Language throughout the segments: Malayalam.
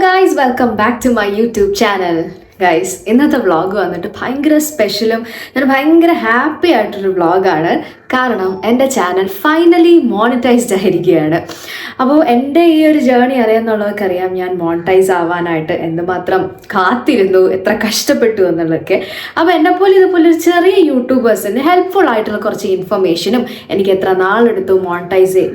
guys, welcome back to my YouTube channel. Guys ഇന്നത്തെ വ്ളോഗ് വന്നിട്ട് ഭയങ്കര സ്പെഷ്യലും ഞാൻ ഭയങ്കര ഹാപ്പി ആയിട്ടൊരു വ്ളോഗാണ്. കാരണം എൻ്റെ ചാനൽ ഫൈനലി മോണിറ്റൈസ്ഡ് ആയിരിക്കുകയാണ്. അപ്പോൾ എൻ്റെ ഈ ഒരു ജേർണി അറിയാമെന്നുള്ളവർക്കറിയാം ഞാൻ മോണിറ്റൈസ് ആവാനായിട്ട് എന്തുമാത്രം കാത്തിരുന്നു, എത്ര കഷ്ടപ്പെട്ടു എന്നുള്ളതൊക്കെ. അപ്പോൾ എന്നെപ്പോലെ ഇതുപോലെ ഒരു ചെറിയ യൂട്യൂബേഴ്സിന് ഹെൽപ്ഫുൾ ആയിട്ടുള്ള കുറച്ച് ഇൻഫർമേഷനും എനിക്ക് എത്ര നാളെടുത്തു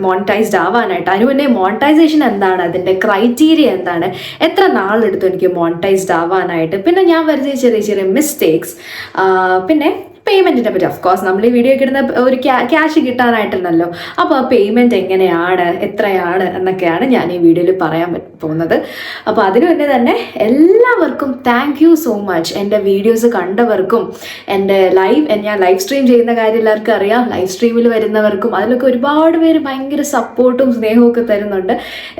മോണിറ്റൈസ്ഡ് ആവാനായിട്ട്, അതിനുമുന്നേ മോണിറ്റൈസേഷൻ എന്താണ്, അതിൻ്റെ ക്രൈറ്റീരിയ എന്താണ്, എത്ര നാളെടുത്തു എനിക്ക് മോണിറ്റൈസ്ഡ് ആവാനായിട്ട്, പിന്നെ ഞാൻ വരുത്തിയ ചെറിയ ചെറിയ മിസ്റ്റേക്സ്, പിന്നെ പേയ്മെൻറ്റിനെ പറ്റി. ഓഫ് കോഴ്സ് നമ്മൾ ഈ വീഡിയോ കിട്ടുന്ന ഒരു ക്യാഷ് കിട്ടാനായിട്ടുണ്ടല്ലോ. അപ്പോൾ ആ പേയ്മെൻറ്റ് എങ്ങനെയാണ്, എത്രയാണ് എന്നൊക്കെയാണ് ഞാൻ ഈ വീഡിയോയിൽ പറയാൻ പോകുന്നത്. അപ്പോൾ അതിനു മുന്നേ തന്നെ എല്ലാവർക്കും താങ്ക് യു സോ മച്ച്. എൻ്റെ വീഡിയോസ് കണ്ടവർക്കും ഞാൻ ലൈവ് സ്ട്രീം ചെയ്യുന്ന കാര്യം എല്ലാവർക്കും അറിയാം. ലൈവ് സ്ട്രീമിൽ വരുന്നവർക്കും അതിലൊക്കെ ഒരുപാട് പേര് ഭയങ്കര സപ്പോർട്ടും സ്നേഹവും ഒക്കെ തരുന്നുണ്ട്.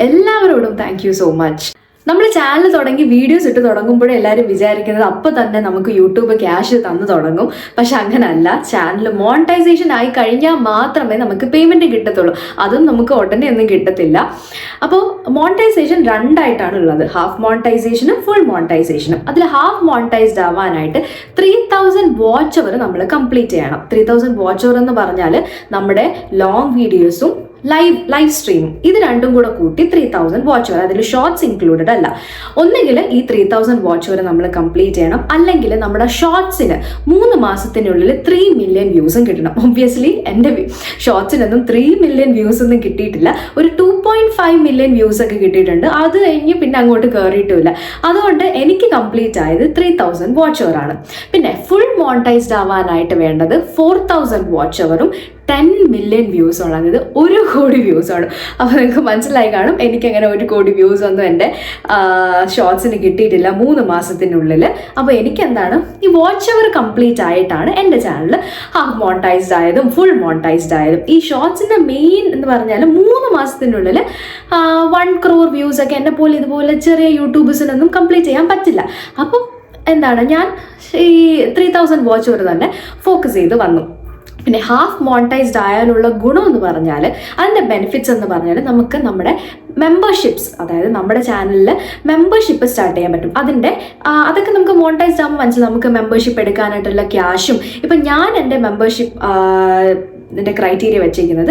എല്ലാവരോടും താങ്ക് യു സോ മച്ച്. നമ്മൾ ചാനൽ തുടങ്ങി വീഡിയോസ് ഇട്ട് തുടങ്ങുമ്പോഴേ എല്ലാവരും വിചാരിക്കുന്നത് അപ്പോൾ തന്നെ നമുക്ക് യൂട്യൂബ് ക്യാഷ് തന്നു തുടങ്ങും. പക്ഷെ അങ്ങനല്ല. ചാനൽ മോണിറ്റൈസേഷൻ ആയി കഴിഞ്ഞാൽ മാത്രമേ നമുക്ക് പേയ്മെൻറ്റ് കിട്ടത്തുള്ളൂ. അതും നമുക്ക് ഉടനെ ഒന്നും കിട്ടത്തില്ല. അപ്പോൾ മോണിറ്റൈസേഷൻ രണ്ടായിട്ടാണ് ഉള്ളത്, ഹാഫ് മോണിറ്റൈസേഷനും ഫുൾ മോണിറ്റൈസേഷനും. അതിൽ ഹാഫ് മോണിറ്റൈസ്ഡ് ആവാനായിട്ട് 3000 വാച്ച് അവർ നമ്മൾ കംപ്ലീറ്റ് ചെയ്യണം. 3000 വാച്ച് അവർ എന്ന് പറഞ്ഞാൽ നമ്മുടെ ലോങ് വീഡിയോസും ലൈവ് സ്ട്രീം ഇത് രണ്ടും കൂടെ കൂട്ടി 3000 വാച്ച് അവർ, അതിൽ ഷോർട്സ് ഇൻക്ലൂഡഡ് അല്ല. ഒന്നുകിൽ ഈ 3000 വാച്ച് അവർ നമ്മൾ കംപ്ലീറ്റ് ചെയ്യണം, അല്ലെങ്കിൽ നമ്മുടെ ഷോർട്സിന് 3 മാസത്തിനുള്ളിൽ 3 മില്യൺ വ്യൂസും കിട്ടണം. ഒബ്വിയസ്ലി എൻ്റെ ഷോർട്സിനൊന്നും 3 മില്യൺ വ്യൂസ് ഒന്നും കിട്ടിയിട്ടില്ല. ഒരു 2.5 മില്യൺ വ്യൂസ് ഒക്കെ കിട്ടിയിട്ടുണ്ട്. അത് കഴിഞ്ഞ് പിന്നെ അങ്ങോട്ട് കയറിയിട്ടുമില്ല. അതുകൊണ്ട് എനിക്ക് കംപ്ലീറ്റ് ആയത് 3000 വാച്ച് അവർ ആണ്. പിന്നെ ഫുൾ മോണിറ്റൈസ്ഡ് ആവാനായിട്ട് വേണ്ടത് 4000 വാച്ച് അവറും 10 മില്യൺ വ്യൂസ് ആണ്. അതായത് 1 കോടി വ്യൂസ് ആണ്. അപ്പോൾ നിങ്ങൾക്ക് മനസ്സിലായി കാണും എനിക്കങ്ങനെ 1 കോടി വ്യൂസ് ഒന്നും എൻ്റെ ഷോർട്സിന് കിട്ടിയിട്ടില്ല 3 മാസത്തിനുള്ളിൽ. അപ്പോൾ എനിക്കെന്താണ് ഈ വാച്ച് അവർ കംപ്ലീറ്റ് ആയിട്ടാണ് എൻ്റെ ചാനൽ ഹാഫ് മോണിറ്റൈസ്ഡ് ആയതും ഫുൾ മോണിറ്റൈസ്ഡ് ആയതും. ഈ ഷോർട്സിൻ്റെ മെയിൻ എന്ന് പറഞ്ഞാൽ 3 മാസത്തിനുള്ളിൽ 1 crore വ്യൂസ് ഒക്കെ എന്നെ പോലെ ഇതുപോലെ ചെറിയ യൂട്യൂബേഴ്സിനൊന്നും കംപ്ലീറ്റ് ചെയ്യാൻ പറ്റില്ല. അപ്പോൾ എന്താണ് ഞാൻ ഈ 3000 വാച്ച് അവർ തന്നെ ഫോക്കസ് ചെയ്ത് വന്നു. പിന്നെ ഹാഫ് മോണിറ്റൈസ്ഡ് ആയാലുള്ള ഗുണം എന്ന് പറഞ്ഞാൽ, അതിൻ്റെ ബെനിഫിറ്റ്സ് എന്ന് പറഞ്ഞാൽ, നമുക്ക് നമ്മുടെ മെമ്പർഷിപ്സ്, അതായത് നമ്മുടെ ചാനലിൽ മെമ്പർഷിപ്പ് സ്റ്റാർട്ട് ചെയ്യാൻ പറ്റും. അതൊക്കെ നമുക്ക് മോണിറ്റൈസ്ഡ് ആകുമ്പോൾ മനസ്സിലാവും. നമുക്ക് മെമ്പർഷിപ്പ് എടുക്കാനായിട്ടുള്ള ക്യാഷും. ഇപ്പം ഞാൻ എൻ്റെ മെമ്പർഷിപ്പ് ഇതിൻ്റെ ക്രൈറ്റീരിയ വെച്ചിരിക്കുന്നത്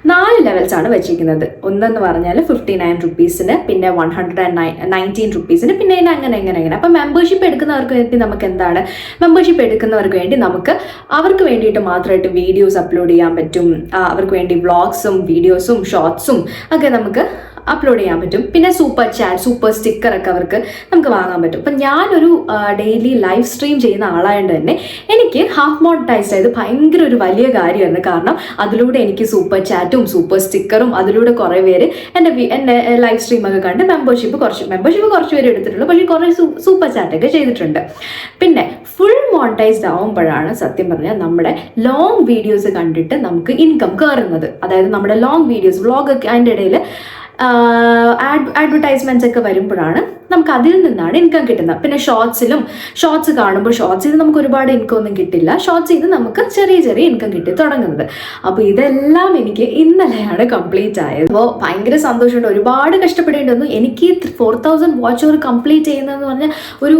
4 ലെവൽസാണ് വെച്ചിരിക്കുന്നത്. ഒന്നെന്ന് പറഞ്ഞാൽ 59 റുപ്പീസിന്, പിന്നെ 119 റുപ്പീസിന്, പിന്നെ അങ്ങനെ. അപ്പം മെമ്പർഷിപ്പ് എടുക്കുന്നവർക്ക് വേണ്ടി നമുക്ക് എന്താണ്, മെമ്പർഷിപ്പ് എടുക്കുന്നവർക്ക് വേണ്ടി നമുക്ക് അവർക്ക് വേണ്ടിയിട്ട് മാത്രമായിട്ട് വീഡിയോസ് അപ്ലോഡ് ചെയ്യാൻ പറ്റും. അവർക്ക് വേണ്ടി വ്ളോഗ്സും വീഡിയോസും ഷോർട്സും ഒക്കെ നമുക്ക് അപ്ലോഡ് ചെയ്യാൻ പറ്റും. പിന്നെ സൂപ്പർ ചാറ്റ്, സൂപ്പർ സ്റ്റിക്കറൊക്കെ അവർക്ക് നമുക്ക് വാങ്ങാൻ പറ്റും. അപ്പം ഞാനൊരു ഡെയിലി ലൈവ് സ്ട്രീം ചെയ്യുന്ന ആളായതുകൊണ്ട് തന്നെ എനിക്ക് ഹാഫ് മോണിറ്റൈസ്ഡ് ആയത് ഭയങ്കര ഒരു വലിയ കാര്യമായിരുന്നു. കാരണം അതിലൂടെ എനിക്ക് സൂപ്പർ ചാറ്റും സൂപ്പർ സ്റ്റിക്കറും, അതിലൂടെ കുറേ പേര് എൻ്റെ ലൈവ് സ്ട്രീമൊക്കെ കണ്ട് മെമ്പർഷിപ്പ് കുറച്ച് പേര് എടുത്തിട്ടുള്ളൂ. പക്ഷേ കുറേ സൂപ്പർ ചാറ്റൊക്കെ ചെയ്തിട്ടുണ്ട്. പിന്നെ ഫുൾ മോണിറ്റൈസ്ഡ് ആവുമ്പോഴാണ് സത്യം പറഞ്ഞാൽ നമ്മുടെ ലോങ് വീഡിയോസ് കണ്ടിട്ട് നമുക്ക് ഇൻകം കയറുന്നത്. അതായത് നമ്മുടെ ലോങ് വീഡിയോസ് വ്ളോഗൊക്കെ അതിൻ്റെ ഇടയിൽ അഡ്വർടൈസ്മെന്റ്സ് ഒക്കെ വരുമ്പോഴാണ് നമുക്ക് അതിൽ നിന്നാണ് ഇൻകം കിട്ടുന്നത്. പിന്നെ ഷോർട്സ് കാണുമ്പോൾ ഷോർട്സ് ചെയ്ത് നമുക്ക് ഒരുപാട് ഇൻകം ഒന്നും കിട്ടില്ല. ഷോർട്സ് ചെയ്ത് നമുക്ക് ചെറിയ ഇൻകം കിട്ടി തുടങ്ങുന്നത്. അപ്പോൾ ഇതെല്ലാം എനിക്ക് ഇന്നലെയാണ് കംപ്ലീറ്റ് ആയത്. അപ്പോൾ ഭയങ്കര സന്തോഷമുണ്ട്. ഒരുപാട് കഷ്ടപ്പെടേണ്ടി വന്നു. എനിക്ക് 4000 വാച്ച് അവർ കംപ്ലീറ്റ് ചെയ്യുന്നതെന്ന് പറഞ്ഞാൽ ഒരു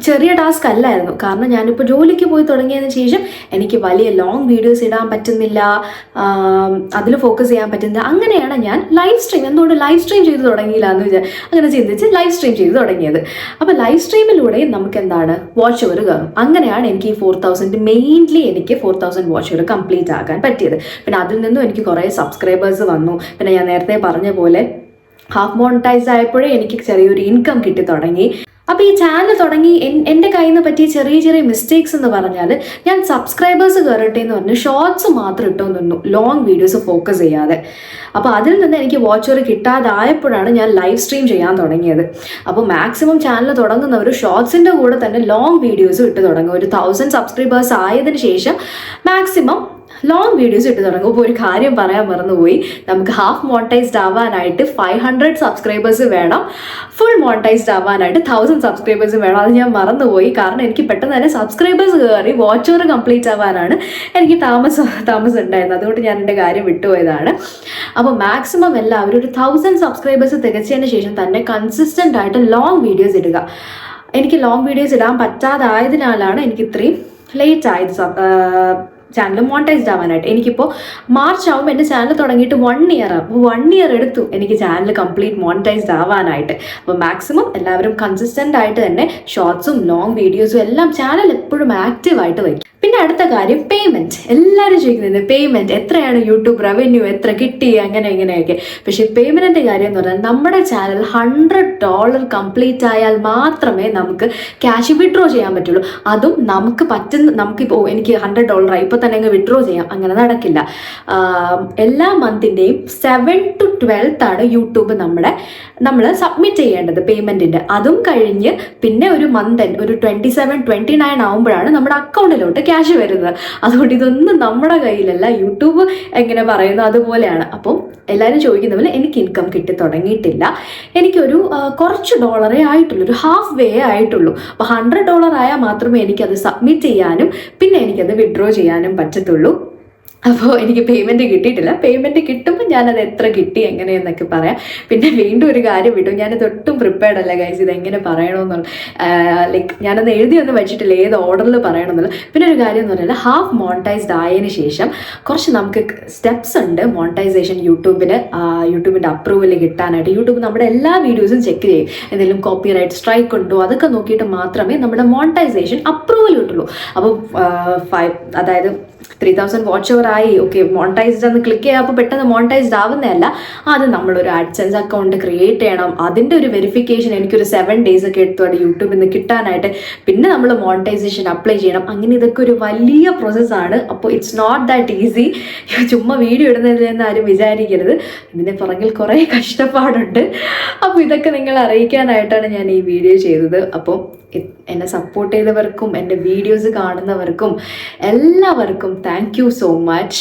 ചെറിയ ടാസ്ക് അല്ലായിരുന്നു. കാരണം ഞാനിപ്പോൾ ജോലിക്ക് പോയി തുടങ്ങിയതിന് ശേഷം എനിക്ക് വലിയ ലോങ് വീഡിയോസ് ഇടാൻ പറ്റുന്നില്ല, അതിൽ ഫോക്കസ് ചെയ്യാൻ പറ്റുന്നില്ല. അങ്ങനെയാണ് ഞാൻ എന്തുകൊണ്ട് ലൈവ് സ്ട്രീം ചെയ്ത് തുടങ്ങിയില്ല എന്ന് അങ്ങനെ ചിന്തിച്ച് ലൈവ് സ്ട്രീം ചെയ്ത് തുടങ്ങിയത്. അപ്പോൾ ലൈവ് സ്ട്രീമിലൂടെ നമുക്ക് എന്താണ് വാച്ച് അവർ കയറും. അങ്ങനെയാണ് എനിക്ക് ഈ 4000 വാച്ച് അവർ കംപ്ലീറ്റ് ആക്കാൻ പറ്റിയത്. പിന്നെ അതിൽ നിന്നും എനിക്ക് കുറേ സബ്സ്ക്രൈബേഴ്സ് വന്നു. പിന്നെ ഞാൻ നേരത്തെ പറഞ്ഞ പോലെ ഹാഫ് മോണിറ്റൈസ്ഡ് ആയപ്പോഴേ എനിക്ക് ചെറിയൊരു ഇൻകം കിട്ടി തുടങ്ങി. അപ്പോൾ ഈ ചാനൽ തുടങ്ങി എൻ്റെ കയ്യിൽ നിന്ന് പറ്റിയ ചെറിയ മിസ്റ്റേക്സ് എന്ന് പറഞ്ഞാൽ, ഞാൻ സബ്സ്ക്രൈബേഴ്സ് കയറട്ടെ എന്ന് പറഞ്ഞ് ഷോർട്സ് മാത്രം ഇട്ടുകൊണ്ട് നിന്നു, ലോങ് വീഡിയോസ് ഫോക്കസ് ചെയ്യാതെ. അപ്പോൾ അതിൽ നിന്ന് എനിക്ക് വാച്ച് അവർ കിട്ടാതായപ്പോഴാണ് ഞാൻ ലൈവ് സ്ട്രീം ചെയ്യാൻ തുടങ്ങിയത്. അപ്പോൾ മാക്സിമം ചാനൽ തുടങ്ങുന്നവർ ഷോർട്സിൻ്റെ കൂടെ തന്നെ ലോങ് വീഡിയോസും ഇട്ട് തുടങ്ങും. ഒരു 1000 സബ്സ്ക്രൈബേഴ്സ് ആയതിനു ശേഷം മാക്സിമം ലോങ് വീഡിയോസ് ഇട്ട് തുടങ്ങും. ഇപ്പോൾ ഒരു കാര്യം പറയാൻ മറന്നുപോയി, നമുക്ക് ഹാഫ് മോണിറ്റൈസ്ഡ് ആവാനായിട്ട് 500 സബ്സ്ക്രൈബേഴ്സ് വേണം, ഫുൾ മോണിറ്റൈസ്ഡ് ആവാനായിട്ട് 1000 സബ്സ്ക്രൈബേഴ്സ് വേണം. അത് ഞാൻ മറന്നുപോയി. കാരണം എനിക്ക് പെട്ടെന്ന് തന്നെ സബ്സ്ക്രൈബേഴ്സ് കയറി വാച്ച് ഓവർ കംപ്ലീറ്റ് ആവാനാണ് എനിക്ക് താമസം ഉണ്ടായിരുന്നത്. അതുകൊണ്ട് ഞാൻ എൻ്റെ കാര്യം വിട്ടുപോയതാണ്. അപ്പോൾ മാക്സിമം എല്ലാവരും ഒരു 1000 സബ്സ്ക്രൈബേഴ്സ് തികച്ചതിന് ശേഷം തന്നെ കൺസിസ്റ്റൻ്റ് ആയിട്ട് ലോങ് വീഡിയോസ് ഇടുക. എനിക്ക് ലോങ് വീഡിയോസ് ഇടാൻ പറ്റാതായതിനാലാണ് എനിക്ക് ഇത്രയും ലേറ്റ് ആയത് ചാനൽ മോണിറ്റൈസ്ഡ് ആവാനായിട്ട്. എനിക്കിപ്പോൾ മാർച്ച് ആകുമ്പോൾ എൻ്റെ ചാനൽ തുടങ്ങിയിട്ട് 1 ഇയർ ആകും. 1 ഇയർ എടുത്തു എനിക്ക് ചാനൽ കംപ്ലീറ്റ് മോണിറ്റൈസ്ഡ് ആവാനായിട്ട്. അപ്പോൾ മാക്സിമം എല്ലാവരും കൺസിസ്റ്റൻ്റ് ആയിട്ട് തന്നെ ഷോർട്സും ലോങ് വീഡിയോസും എല്ലാം ചാനൽ എപ്പോഴും ആക്റ്റീവായിട്ട് വയ്ക്കും. പിന്നെ അടുത്ത കാര്യം പേയ്മെൻറ്റ്. എല്ലാവരും ചോദിക്കുന്നത് പേയ്മെൻറ്റ് എത്രയാണ്, യൂട്യൂബ് റവന്യൂ എത്ര കിട്ടി, അങ്ങനെ ഇങ്ങനെയൊക്കെ. പക്ഷേ പേയ്മെൻറ്റിൻ്റെ കാര്യം എന്ന് പറഞ്ഞാൽ നമ്മുടെ ചാനൽ $100 കംപ്ലീറ്റ് ആയാൽ മാത്രമേ നമുക്ക് ക്യാഷ് വിഡ്രോ ചെയ്യാൻ പറ്റുള്ളൂ. അതും നമുക്കിപ്പോൾ എനിക്ക് $100 ഇപ്പോൾ തന്നെ അങ്ങ് വിഡ്രോ ചെയ്യാം, അങ്ങനെ നടക്കില്ല. എല്ലാ മന്തിൻ്റെയും 7 to 12th ആണ് യൂട്യൂബ് നമ്മൾ സബ്മിറ്റ് ചെയ്യേണ്ടത് പേയ്മെൻറ്റിൻ്റെ. അതും കഴിഞ്ഞ് പിന്നെ ഒരു മന്ത് ഒരു 27-29 ആകുമ്പോഴാണ് നമ്മുടെ അക്കൗണ്ടിലോട്ട് ക്യാഷ് വരുന്നത്. അതുകൊണ്ട് ഇതൊന്നും നമ്മുടെ കയ്യിലല്ല, യൂട്യൂബ് എങ്ങനെ പറയുന്നു അതുപോലെയാണ്. അപ്പം എല്ലാവരും ചോദിക്കുന്ന പോലെ എനിക്ക് ഇൻകം കിട്ടി തുടങ്ങിയിട്ടില്ല. എനിക്കൊരു കുറച്ച് ഡോളറേ ആയിട്ടുള്ളൂ, ഒരു ഹാഫ് വേ ആയിട്ടുള്ളൂ. അപ്പോൾ $100 ആയാൽ മാത്രമേ എനിക്കത് സബ്മിറ്റ് ചെയ്യാനും പിന്നെ എനിക്കത് വിഡ്രോ ചെയ്യാനും പറ്റത്തുള്ളൂ. അപ്പോൾ എനിക്ക് പേയ്മെൻറ്റ് കിട്ടിയിട്ടില്ല. പേയ്മെൻറ്റ് കിട്ടുമ്പോൾ ഞാനത് എത്ര കിട്ടി എങ്ങനെയെന്നൊക്കെ പറയാം. പിന്നെ വീണ്ടും ഒരു കാര്യം വിട്ടു, ഞാനത് ഒട്ടും പ്രിപ്പയർഡ് അല്ല ഗൈസ്, ഇതെങ്ങനെ പറയണമെന്നുള്ള ലൈക്ക് ഞാനത് എഴുതിയൊന്നും വെച്ചിട്ടില്ല ഏത് ഓർഡറിൽ പറയണമെന്നുള്ള. പിന്നെ ഒരു കാര്യം എന്ന് പറഞ്ഞാൽ ഹാഫ് മോണിറ്റൈസ്ഡ് ആയതിനു ശേഷം കുറച്ച് നമുക്ക് സ്റ്റെപ്സ് ഉണ്ട് മോണിറ്റൈസേഷൻ യൂട്യൂബിൻ്റെ അപ്രൂവൽ കിട്ടാനായിട്ട്. യൂട്യൂബ് നമ്മുടെ എല്ലാ വീഡിയോസും ചെക്ക് ചെയ്യും, എന്തെങ്കിലും കോപ്പിറൈറ്റ് സ്ട്രൈക്ക് ഉണ്ടോ അതൊക്കെ നോക്കിയിട്ട് മാത്രമേ നമ്മുടെ മോണിറ്റൈസേഷൻ അപ്രൂവൽ കിട്ടുള്ളൂ. അപ്പോൾ അതായത് 3000 വാച്ച് ഓവർ ആയി, ഓക്കെ മോണിറ്റൈസ്ഡ് എന്ന് ക്ലിക്ക് ചെയ്യാപ്പോൾ പെട്ടെന്ന് മോണിറ്റൈസ്ഡ് ആവുന്നതല്ല. അത് നമ്മളൊരു ആഡ്സെൻസ് അക്കൗണ്ട് ക്രിയേറ്റ് ചെയ്യണം. അതിൻ്റെ ഒരു വെരിഫിക്കേഷൻ എനിക്കൊരു 7 days ഒക്കെ എടുത്തു അത് യൂട്യൂബിൽ നിന്ന് കിട്ടാനായിട്ട്. പിന്നെ നമ്മൾ മോണിറ്റൈസേഷൻ അപ്ലൈ ചെയ്യണം. അങ്ങനെ ഇതൊക്കെ ഒരു വലിയ പ്രോസസ്സാണ്. അപ്പോൾ ഇറ്റ്സ് നോട്ട് ദാറ്റ് ഈസി. ചുമ്മാ വീഡിയോ ഇടുന്നതിലെന്ന് ആരും വിചാരിക്കരുത്, ഇതിൻ്റെ പുറകിൽ കുറേ കഷ്ടപ്പാടുണ്ട്. അപ്പോൾ ഇതൊക്കെ നിങ്ങളെ അറിയിക്കാനായിട്ടാണ് ഞാൻ ഈ വീഡിയോ ചെയ്തത്. അപ്പോൾ എന്നെ സപ്പോർട്ട് ചെയ്തവർക്കും എൻ്റെ വീഡിയോസ് കാണുന്നവർക്കും എല്ലാവർക്കും thank you so much.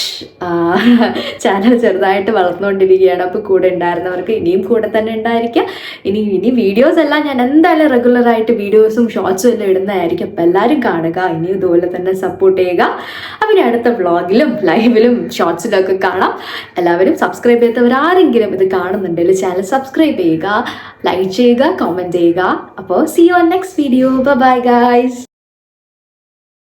Channel ചെറുതായിട്ട് വളർന്നുകൊണ്ടിരിക്കുകയാണ്. അപ്പോൾ കൂടെ ഉണ്ടായിരുന്നവർക്ക് ഇനിയും കൂടെ തന്നെ ഉണ്ടായിരിക്കുക. ഇനി വീഡിയോസ് എല്ലാം ഞാൻ എന്തായാലും റെഗുലറായിട്ട് വീഡിയോസും ഷോർട്സും എല്ലാം ഇടുന്നതായിരിക്കും. അപ്പോൾ എല്ലാവരും കാണുക, ഇനിയും ഇതുപോലെ തന്നെ സപ്പോർട്ട് ചെയ്യുക. അപ്പം അടുത്ത വ്ളോഗിലും ലൈവിലും ഷോർട്സിലും ഒക്കെ കാണാം. എല്ലാവരും സബ്സ്ക്രൈബ് ചെയ്യാത്തവരാരെങ്കിലും ഇത് കാണുന്നുണ്ടെങ്കിൽ ചാനൽ സബ്സ്ക്രൈബ് ചെയ്യുക, ലൈക്ക് ചെയ്യുക, കമൻറ്റ് ചെയ്യുക. അപ്പോൾ see you on next video. Bye bye guys.